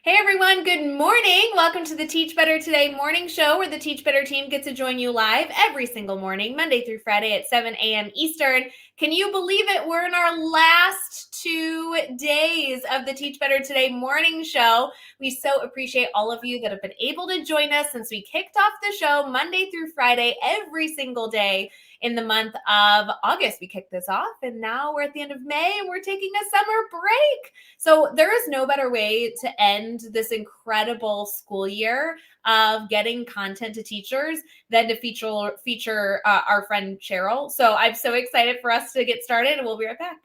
Hey everyone, good morning. Welcome to the Teach Better Today morning show where the Teach Better team gets to join you live every single morning, Monday through Friday at 7 a.m. Eastern. Can you believe it? We're in our last 2 days of the Teach Better Today morning show. We so appreciate all of you that have been able to join us since we kicked off the show Monday through Friday every single day in the month of August. We kicked this off and now we're at the end of May and we're taking a summer break. So there is no better way to end this incredible school year of getting content to teachers than to feature our friend Cheryl. So I'm so excited for us to get started and we'll be right back.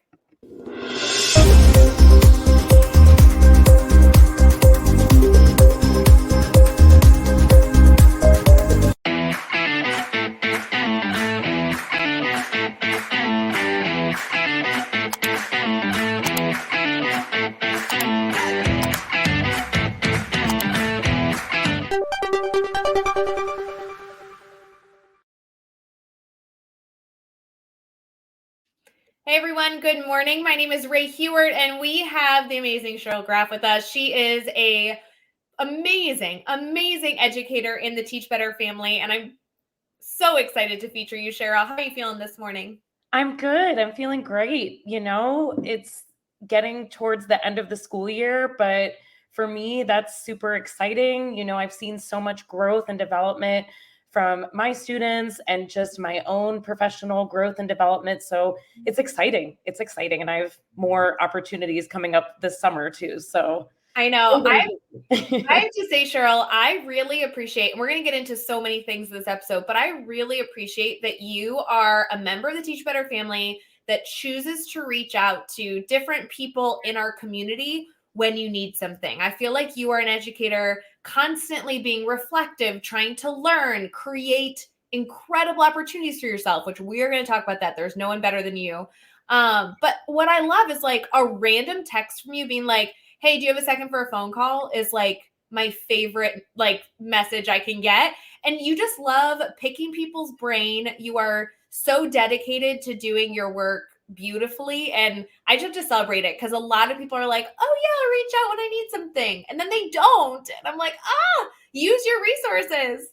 Hey everyone, good morning. My name is Ray Hewart and we have the amazing Cheryl Graff with us. She is a amazing educator in the Teach Better family and I'm so excited to feature you, Cheryl. How are you feeling this morning? I'm good. I'm feeling great. It's getting towards the end of the school year, but for me, that's super exciting. I've seen so much growth and development from my students and just my own professional growth and development. So it's exciting. It's exciting. And I have more opportunities coming up this summer too. So I know. I have to say, Cheryl, I really appreciate, and we're going to get into so many things this episode, but I really appreciate that you are a member of the Teach Better family that chooses to reach out to different people in our community when you need something. I feel like you are an educator constantly being reflective, trying to learn, create incredible opportunities for yourself, which we are going to talk about that. There's no one better than you. But what I love is like a random text from you being like, hey, do you have a second for a phone call? Is like my favorite like message I can get. And you just love picking people's brain. You are so dedicated to doing your work beautifully. And I just have to celebrate it because a lot of people are like, oh yeah, I'll reach out when I need something. And then they don't. And I'm like, use your resources.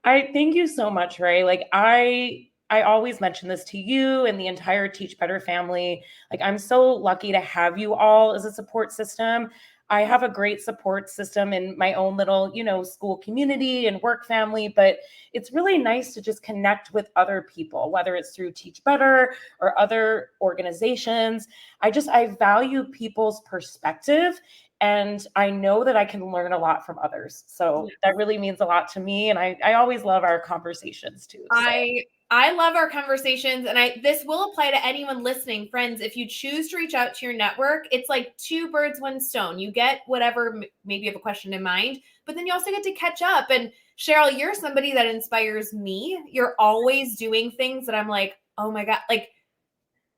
I thank you so much, Ray. Like I always mention this to you and the entire Teach Better family. Like I'm so lucky to have you all as a support system. I have a great support system in my own little, school community and work family, but it's really nice to just connect with other people, whether it's through Teach Better or other organizations. I value people's perspective and I know that I can learn a lot from others. So that really means a lot to me. And I always love our conversations too. So. I love our conversations and this will apply to anyone listening. Friends, if you choose to reach out to your network, it's like 2 birds, 1 stone. You get whatever, maybe you have a question in mind, but then you also get to catch up. And Cheryl, you're somebody that inspires me. You're always doing things that I'm like, oh my God, like,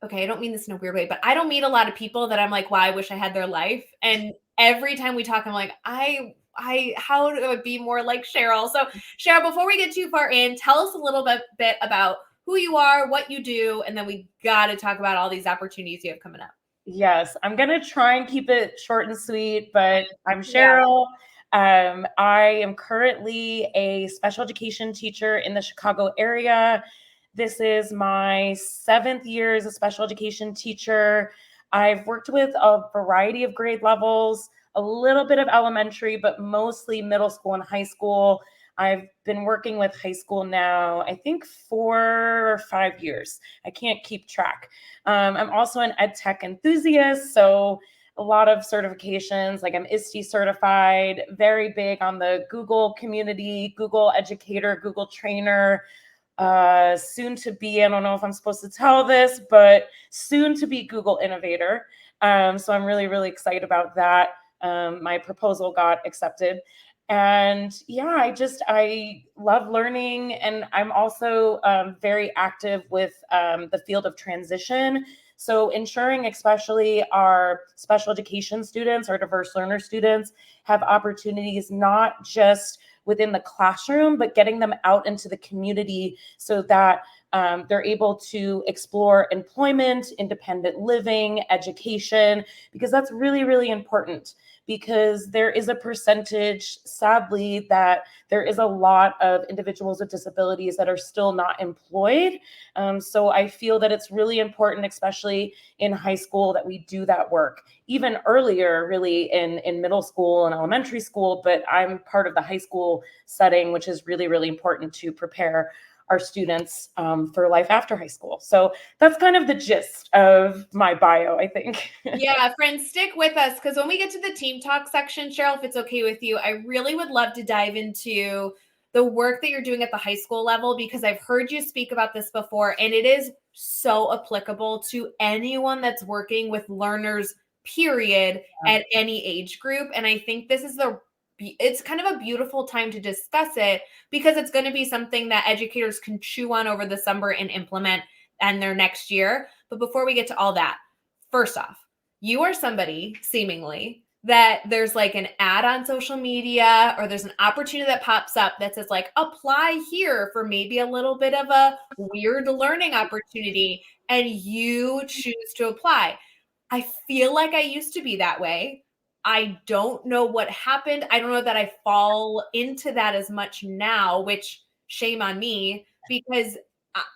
okay, I don't mean this in a weird way, but I don't meet a lot of people that I'm like, wow, I wish I had their life. And every time we talk, I'm like, how do I be more like Cheryl? So Cheryl, before we get too far in, tell us a little bit about who you are, what you do, and then we got to talk about all these opportunities you have coming up. Yes, I'm going to try and keep it short and sweet, but I'm Cheryl. Yeah. I am currently a special education teacher in the Chicago area. This is my 7th year as a special education teacher. I've worked with a variety of grade levels, a little bit of elementary, but mostly middle school and high school. I've been working with high school now, I think 4 or 5 years. I can't keep track. I'm also an ed tech enthusiast, so a lot of certifications, like I'm ISTE certified, very big on the Google community, Google educator, Google trainer, soon to be, I don't know if I'm supposed to tell this, but soon to be Google innovator. So I'm really, really excited about that. My proposal got accepted. And yeah, I love learning. And I'm also very active with the field of transition. So ensuring especially our special education students or diverse learner students have opportunities not just within the classroom, but getting them out into the community so that they're able to explore employment, independent living, education, because that's really, really important. because there is a percentage, sadly, that there is a lot of individuals with disabilities that are still not employed. So I feel that it's really important, especially in high school, that we do that work even earlier, really in middle school and elementary school. But I'm part of the high school setting, which is really, really important to prepare our students for life after high school. So that's kind of the gist of my bio, I think. Yeah, friends, stick with us, because when we get to the team talk section, Cheryl, if it's okay with you, I really would love to dive into the work that you're doing at the high school level, because I've heard you speak about this before, and it is so applicable to anyone that's working with learners, period, at any age group. And I think this is it's kind of a beautiful time to discuss it, because it's going to be something that educators can chew on over the summer and implement and their next year. But before we get to all that, first off, you are somebody, seemingly, that there's like an ad on social media, or there's an opportunity that pops up that says like, apply here for maybe a little bit of a weird learning opportunity, and you choose to apply. I feel like I used to be that way. I don't know what happened. I don't know that I fall into that as much now, which shame on me, because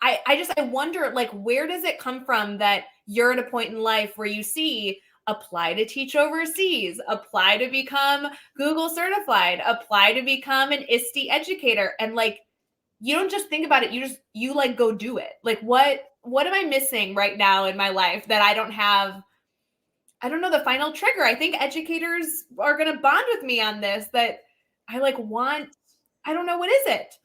I wonder, like, where does it come from that you're at a point in life where you see apply to teach overseas, apply to become Google certified, apply to become an ISTE educator, and like, you don't just think about it, you like go do it. Like, what am I missing right now in my life that I don't have? I don't know the final trigger. I think educators are going to bond with me on this, that I like want. I don't know, what is it?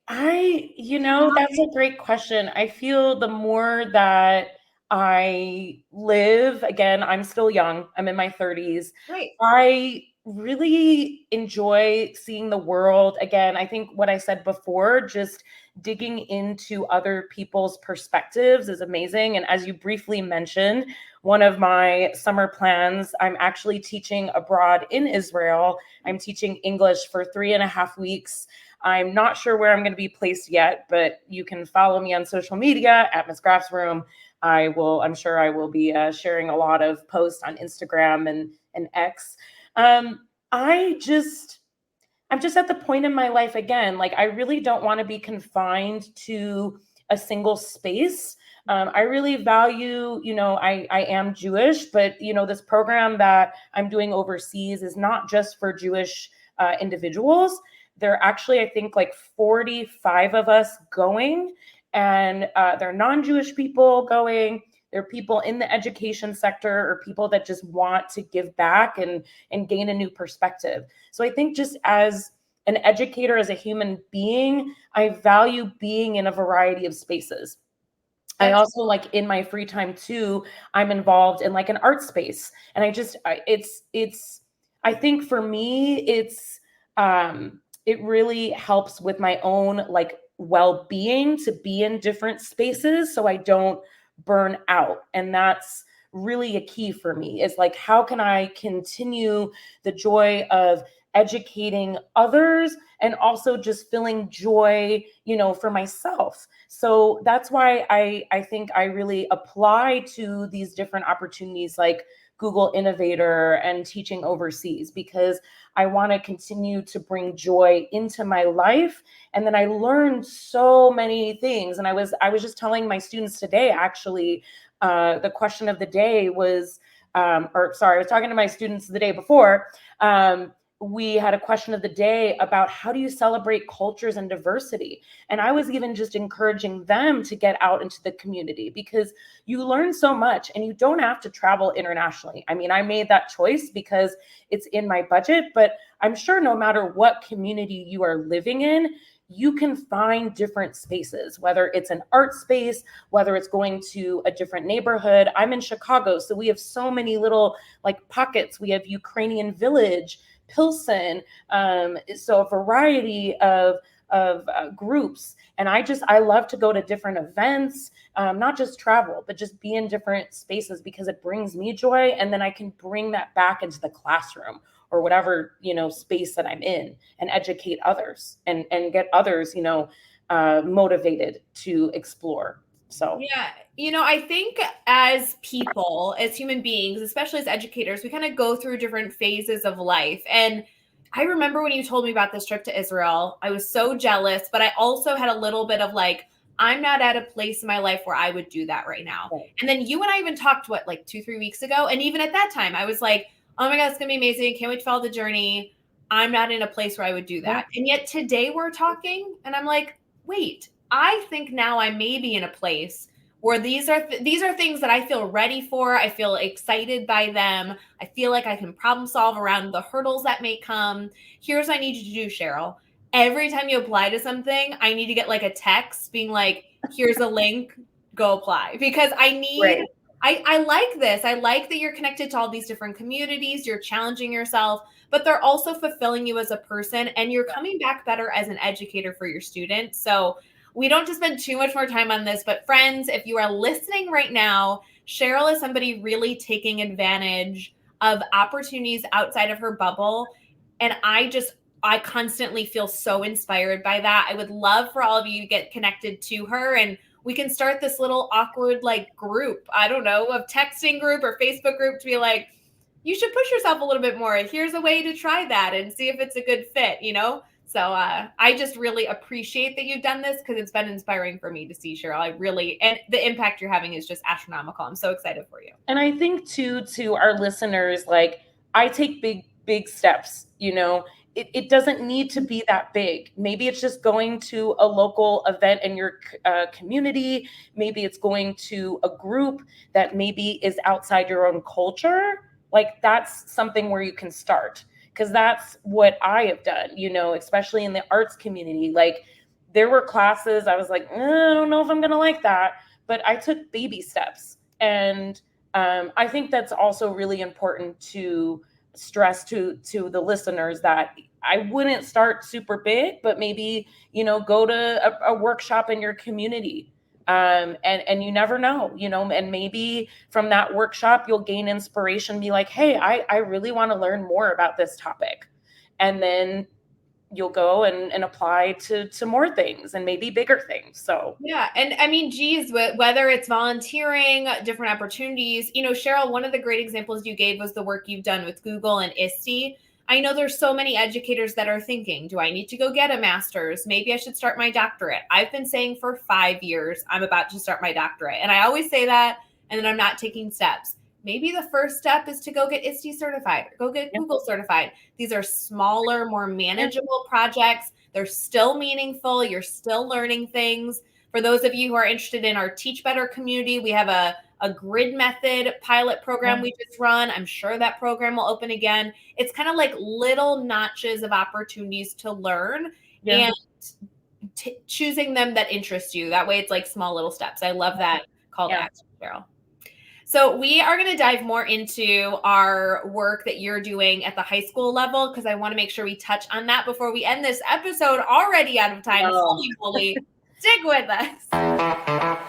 That's a great question. I feel the more that I live, again, I'm still young, I'm in my 30s. Right. I really enjoy seeing the world. Again, I think what I said before, just digging into other people's perspectives is amazing. And as you briefly mentioned, one of my summer plans, I'm actually teaching abroad in Israel. I'm teaching English for 3.5 weeks. I'm not sure where I'm going to be placed yet, but you can follow me on social media at Miss Graff's Room. I'm sure I will be sharing a lot of posts on Instagram and X. Um, I just, I'm just at the point in my life again, like I really don't want to be confined to a single space. I really value, I am Jewish, but this program that I'm doing overseas is not just for Jewish individuals. There are actually, I think, like 45 of us going, and there are non-Jewish people going. There are people in the education sector, or people that just want to give back and gain a new perspective. So I think, just as an educator, as a human being, I value being in a variety of spaces. I also, like, in my free time too, I'm involved in like an art space. And I think for me, it really helps with my own like well-being to be in different spaces so I don't burn out. And that's really a key for me, is like, how can I continue the joy of educating others and also just feeling joy, for myself. So that's why I think I really apply to these different opportunities like Google Innovator and teaching overseas, because I want to continue to bring joy into my life. And then I learned so many things. And I was just telling my students today, actually, the question of the day was, I was talking to my students the day before. We had a question of the day about how do you celebrate cultures and diversity? And I was even just encouraging them to get out into the community, because you learn so much and you don't have to travel internationally. I mean, I made that choice because it's in my budget, but I'm sure no matter what community you are living in, you can find different spaces, whether it's an art space, whether it's going to a different neighborhood. I'm in Chicago, so we have so many little like pockets. We have Ukrainian Village, Pilsen, so a variety of groups. And I love to go to different events, not just travel, but just be in different spaces, because it brings me joy. And then I can bring that back into the classroom or whatever, space that I'm in, and educate others and get others, motivated to explore. So yeah, I think as people, as human beings, especially as educators, we kind of go through different phases of life. And I remember when you told me about this trip to Israel, I was so jealous, but I also had a little bit of like, I'm not at a place in my life where I would do that right now. right. And then you and I even talked, like 2, 3 weeks ago. And even at that time, I was like, oh my God, it's going to be amazing. Can't wait to follow the journey. I'm not in a place where I would do Yeah. that. And yet today we're talking, and I'm like, wait, I think now I may be in a place where these are things that I feel ready for. I feel excited by them. I feel like I can problem solve around the hurdles that may come. Here's what I need you to do, Cheryl. Every time you apply to something, I need to get like a text being like, here's a link, go apply. Because Right. I like this. I like that you're connected to all these different communities. You're challenging yourself, but they're also fulfilling you as a person, and you're coming back better as an educator for your students. So we don't have to spend too much more time on this, but friends, if you are listening right now, Cheryl is somebody really taking advantage of opportunities outside of her bubble. And I constantly feel so inspired by that. I would love for all of you to get connected to her, and we can start this little awkward like group, I don't know, of texting group or Facebook group to be like, you should push yourself a little bit more. Here's a way to try that and see if it's a good fit. So I just really appreciate that you've done this because it's been inspiring for me to see, Cheryl. And the impact you're having is just astronomical. I'm so excited for you. And I think too, to our listeners, like I take big steps, it doesn't need to be that big. Maybe it's just going to a local event in your community. Maybe it's going to a group that maybe is outside your own culture. Like that's something where you can start, because that's what I have done, especially in the arts community. Like there were classes I was like, I don't know if I'm going to like that, but I took baby steps. And I think that's also really important to stress to the listeners, that I wouldn't start super big, but maybe go to a workshop in your community, and you never know, and maybe from that workshop you'll gain inspiration, be like, hey, I really want to learn more about this topic, and then you'll go and apply to more things and maybe bigger things. So yeah. And I mean, geez, whether it's volunteering, different opportunities, Cheryl, one of the great examples you gave was the work you've done with Google and ISTE. I know there's so many educators that are thinking, do I need to go get a master's? Maybe I should start my doctorate. I've been saying for 5 years, I'm about to start my doctorate. And I always say that, and then I'm not taking steps. Maybe the first step is to go get ISTE certified, or go get Google certified. These are smaller, more manageable projects. They're still meaningful. You're still learning things. For those of you who are interested in our Teach Better community, we have a grid method pilot program we just run. I'm sure that program will open again. It's kind of like little notches of opportunities to learn, and choosing them that interest you. That way it's like small little steps. I love that call to action, Cheryl. So we are going to dive more into our work that you're doing at the high school level, because I want to make sure we touch on that before we end this episode, already out of time. Holy moly. Stick with us.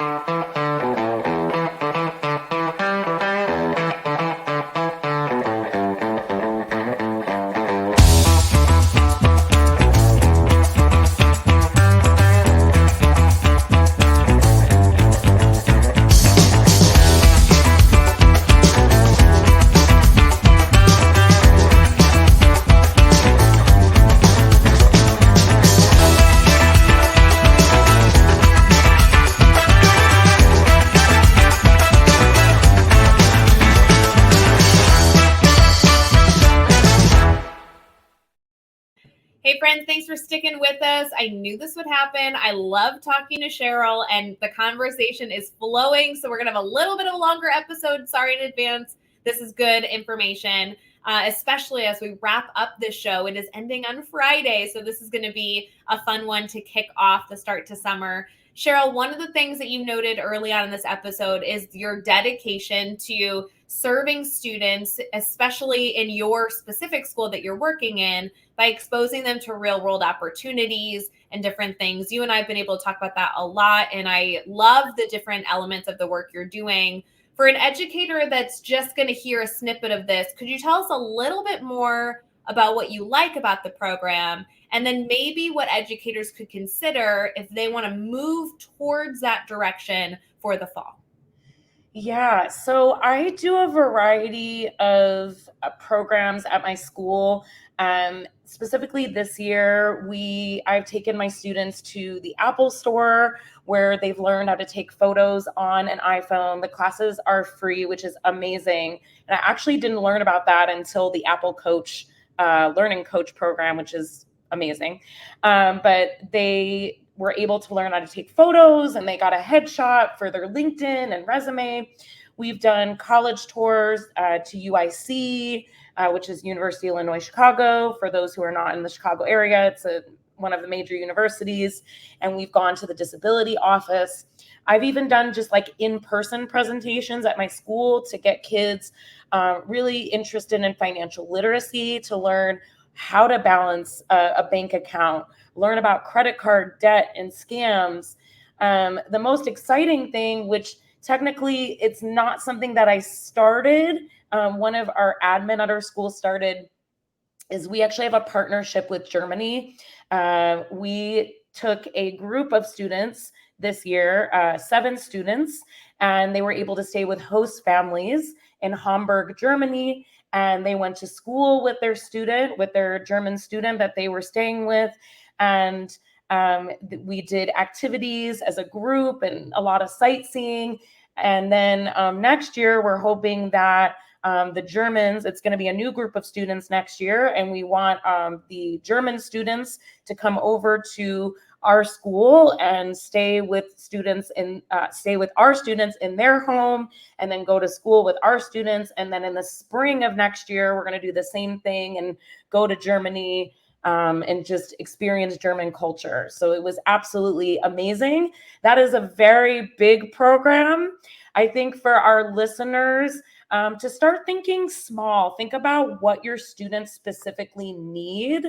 Hey friends, thanks for sticking with us. I knew this would happen. I love talking to Cheryl, and the conversation is flowing. So we're going to have a little bit of a longer episode. Sorry in advance. This is good information, especially as we wrap up this show. It is ending on Friday, so this is going to be a fun one to kick off the start to summer. Cheryl, one of the things that you noted early on in this episode is your dedication to serving students, especially in your specific school that you're working in, by exposing them to real world opportunities and different things. You and I have been able to talk about that a lot, and I love the different elements of the work you're doing. For an educator that's just going to hear a snippet of this, could you tell us a little bit more about what you like about the program, and then maybe what educators could consider if they want to move towards that direction for the fall? Yeah, so I do a variety of programs at my school. Specifically this year, I've taken my students to the Apple Store where they've learned how to take photos on an iPhone. The classes are free, which is amazing. And I actually didn't learn about that until the Apple Coach Learning Coach program, which is amazing. But they were able to learn how to take photos and they got a headshot for their LinkedIn and resume. We've done college tours to UIC, which is University of Illinois Chicago. For those who are not in the Chicago area, it's one of the major universities. And we've gone to the disability office. I've even done just like in-person presentations at my school to get kids really interested in financial literacy, to learn how to balance a bank account, learn about credit card debt and scams. The most exciting thing, which technically it's not something that I started, one of our admin at our school started, is we actually have a partnership with Germany. We took a group of students this year, 7 students, and they were able to stay with host families in Hamburg, Germany. And they went to school with their German student that they were staying with. And we did activities as a group and a lot of sightseeing. And then next year, we're hoping that the Germans, it's going to be a new group of students next year, and we want the German students to come over to our school and stay with our students in their home, and then go to school with our students. And then in the spring of next year, we're going to do the same thing and go to Germany and just experience German culture. So it was absolutely amazing. That is a very big program. I think for our listeners, to start thinking small, think about what your students specifically need.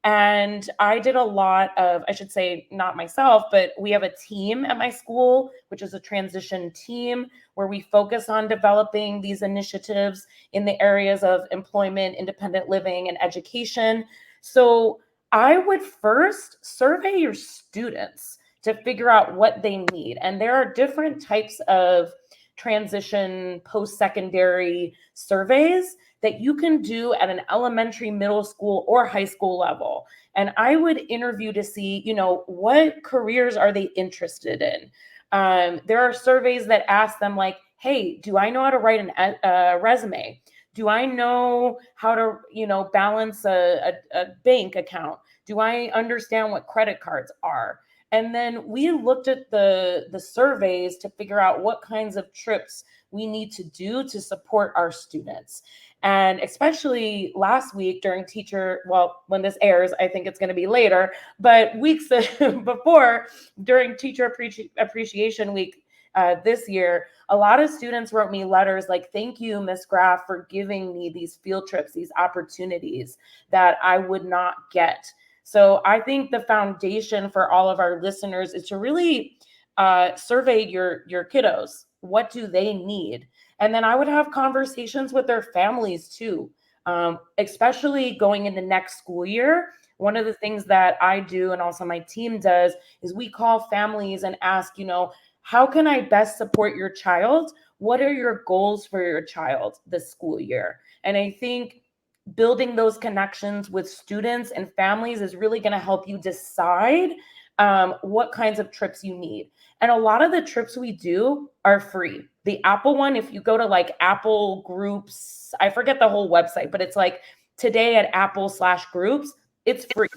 And I did a lot of, I should say, not myself, but we have a team at my school, which is a transition team where we focus on developing these initiatives in the areas of employment, independent living, and education. So I would first survey your students to figure out what they need. And there are different types of transition post-secondary surveys that you can do at an elementary, middle school, or high school level. And I would interview to see, what careers are they interested in? There are surveys that ask them like, hey, do I know how to write a resume? Do I know how to, balance a bank account? Do I understand what credit cards are? And then we looked at the surveys to figure out what kinds of trips we need to do to support our students. And especially last week during when this airs, I think it's going to be later, but weeks before, during Teacher Appreciation Week this year, a lot of students wrote me letters like, thank you, Ms. Graff, for giving me these field trips, these opportunities that I would not get. So I think the foundation for all of our listeners is to really survey your kiddos. What do they need? And then I would have conversations with their families too, especially going into next school year. One of the things that I do and also my team does is we call families and ask, how can I best support your child? What are your goals for your child this school year? And I think building those connections with students and families is really going to help you decide what kinds of trips you need. And a lot of the trips we do are free. The Apple one, if you go to like Apple Groups, I forget the whole website, but it's like today at Apple/groups, it's free.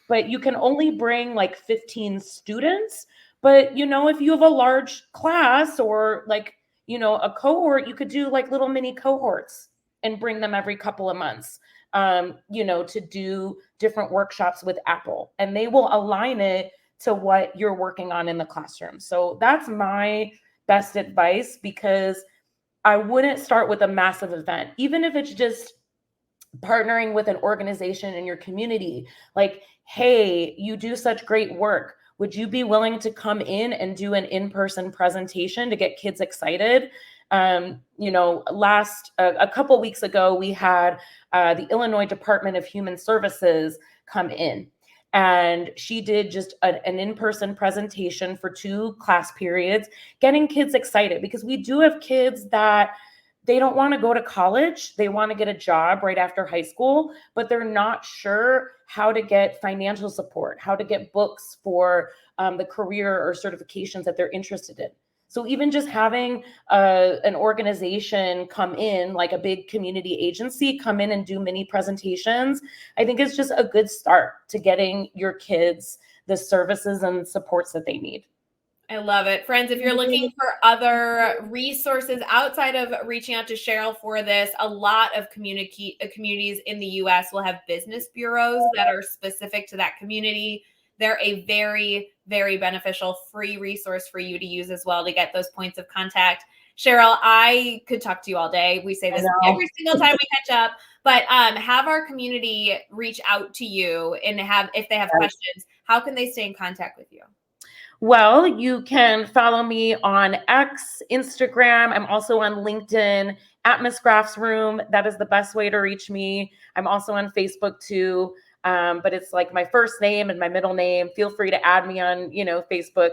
But you can only bring like 15 students. But, if you have a large class or like, a cohort, you could do like little mini cohorts and bring them every couple of months, to do different workshops with Apple, and they will align it to what you're working on in the classroom. So that's my best advice, because I wouldn't start with a massive event, even if it's just partnering with an organization in your community. Like, hey, you do such great work. Would you be willing to come in and do an in-person presentation to get kids excited? A couple weeks ago, we had the Illinois Department of Human Services come in. And she did just an in-person presentation for 2 class periods, getting kids excited, because we do have kids that they don't want to go to college. They want to get a job right after high school, but they're not sure how to get financial support, how to get books for the career or certifications that they're interested in. So even just having an organization come in, like a big community agency, come in and do mini presentations, I think is just a good start to getting your kids the services and supports that they need. I love it. Friends, if you're looking for other resources outside of reaching out to Cheryl for this, a lot of communities in the US will have business bureaus that are specific to that community. They're a very, very beneficial free resource for you to use as well to get those points of contact. Cheryl, I could talk to you all day. We say this every single time we catch up, but have our community reach out to you and if they have questions, how can they stay in contact with you? Well, you can follow me on X, Instagram. I'm also on LinkedIn at Miss Graff's Room. That is the best way to reach me. I'm also on Facebook too, but it's like my first name and my middle name. Feel free to add me on, Facebook.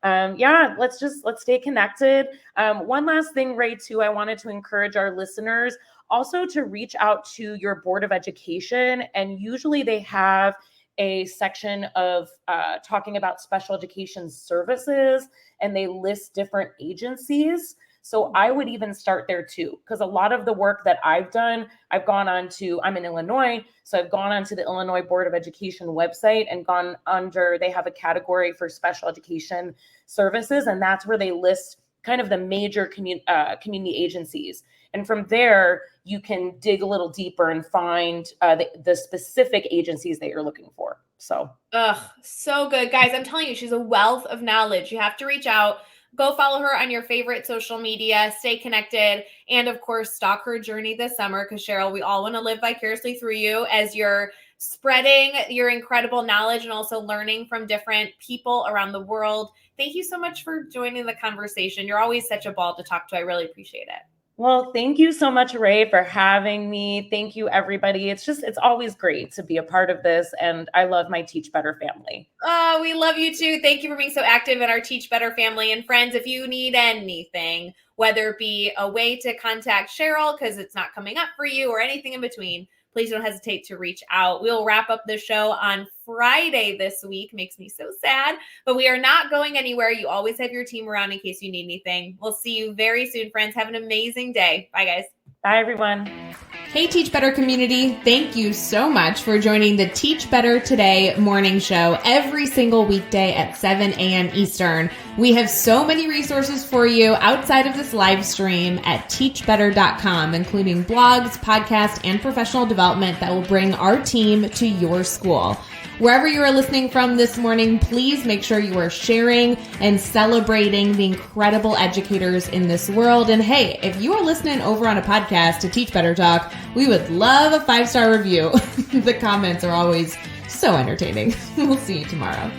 Let's stay connected. One last thing, Ray, too, I wanted to encourage our listeners also to reach out to your Board of Education, and usually they have a section of talking about special education services, and they list different agencies. So I would even start there too, because a lot of the work that I've done, I'm in Illinois, so I've gone onto the Illinois Board of Education website and gone under, they have a category for special education services, and that's where they list kind of the major community agencies. And from there, you can dig a little deeper and find the specific agencies that you're looking for. So good. Guys, I'm telling you, she's a wealth of knowledge. You have to reach out. Go follow her on your favorite social media, stay connected, and of course, stalk her journey this summer, because Cheryl, we all want to live vicariously through you as you're spreading your incredible knowledge and also learning from different people around the world. Thank you so much for joining the conversation. You're always such a ball to talk to. I really appreciate it. Well, thank you so much, Ray, for having me. Thank you, everybody. It's always great to be a part of this, and I love my Teach Better family. Oh, we love you too. Thank you for being so active in our Teach Better family. And friends, if you need anything, whether it be a way to contact Cheryl because it's not coming up for you or anything in between, please don't hesitate to reach out. We'll wrap up the show on Friday this week. Makes me so sad, but we are not going anywhere. You always have your team around in case you need anything. We'll see you very soon, friends. Have an amazing day. Bye, guys. Bye, everyone. Hey, Teach Better community. Thank you so much for joining the Teach Better Today morning show every single weekday at 7 a.m. Eastern. We have so many resources for you outside of this live stream at teachbetter.com, including blogs, podcasts, and professional development that will bring our team to your school. Wherever you are listening from this morning, please make sure you are sharing and celebrating the incredible educators in this world. And hey, if you are listening over on a podcast to Teach Better Talk, we would love a 5-star review. The comments are always so entertaining. We'll see you tomorrow.